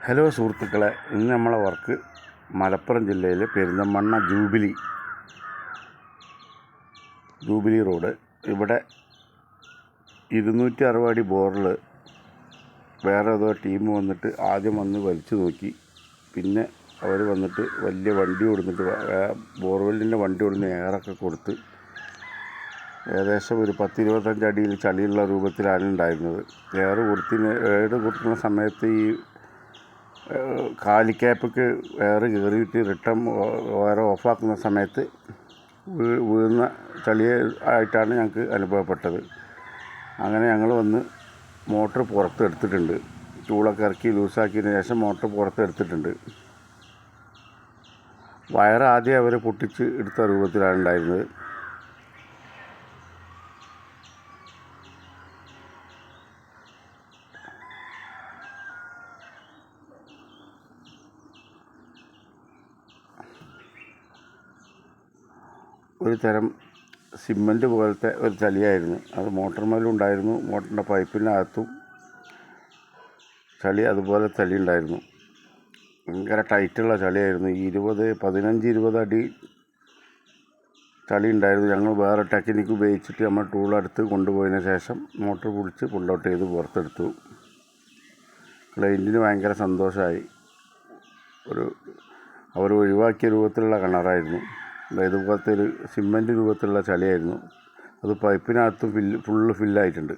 Hello സുഹൃത്തുക്കളെ, ഇന്ന് നമ്മളെ വർക്ക് മലപ്പുറം ജില്ലയിലെ പെരിന്തൽമണ്ണ ജൂബിലി റോഡ്. ഇവിടെ 260 അടി ബോറിൽ വേറെ ഏതോ ടീം വന്നിട്ട് ആദ്യം വന്ന് വലിച്ചു നോക്കി. പിന്നെ അവർ വന്നിട്ട് വലിയ വണ്ടി കൊടുത്തിട്ട് ബോർവെല്ലിൻ്റെ വണ്ടി കൊടുന്ന് എയറൊക്കെ കൊടുത്ത് ഏകദേശം ഒരു 10-25 അടിയിൽ ചളിയുള്ള രൂപത്തിലാണ് ഉണ്ടായിരുന്നത്. എയർ കൊടുക്കുന്ന സമയത്ത് ഈ കാലിക്യാപ്പൊക്കെ എയർ കയറിയിട്ട് റിട്ടേൺ വയർ ഓഫാക്കുന്ന സമയത്ത് വീഴുന്ന ചളി ആയിട്ടാണ് ഞങ്ങൾക്ക് അനുഭവപ്പെട്ടത്. അങ്ങനെ ഞങ്ങൾ വന്ന് മോട്ടർ പുറത്തെടുത്തിട്ടുണ്ട്. ചൂളൊക്കെ ഇറക്കി ലൂസാക്കിയതിന് ശേഷം മോട്ടർ പുറത്തെടുത്തിട്ടുണ്ട്. വയർ ആദ്യം അവർ പൊട്ടിച്ച് എടുത്ത രൂപത്തിലാണ് ഉണ്ടായിരുന്നത്. ഒരു തരം സിമൻറ്റ് പോലത്തെ ഒരു ചളിയായിരുന്നു. അത് മോട്ടർമേലും ഉണ്ടായിരുന്നു. മോട്ടറിൻ്റെ പൈപ്പിനകത്തും ചളി അതുപോലെ ചളി ഉണ്ടായിരുന്നു. ഭയങ്കര ടൈറ്റുള്ള ചളിയായിരുന്നു. 15-20 അടി ചളി ഉണ്ടായിരുന്നു. ഞങ്ങൾ വേറെ ടെക്നിക്ക് ഉപയോഗിച്ചിട്ട് നമ്മൾ ടൂളെടുത്ത് കൊണ്ടുപോയതിന് ശേഷം മോട്ടർ പിടിച്ച് പുള്ളൗട്ട് ചെയ്ത് പുറത്തെടുത്തു. ക്ലയൻറ്റിന് ഭയങ്കര സന്തോഷമായി. അവർ ഒഴിവാക്കിയ രൂപത്തിലുള്ള കിണറായിരുന്നു. ഇതുപോലത്തെ ഒരു സിമൻറ്റ് രൂപത്തിലുള്ള ചളിയായിരുന്നു. അത് പൈപ്പിനകത്തും ഫുള്ള് ഫില്ലായിട്ടുണ്ട്.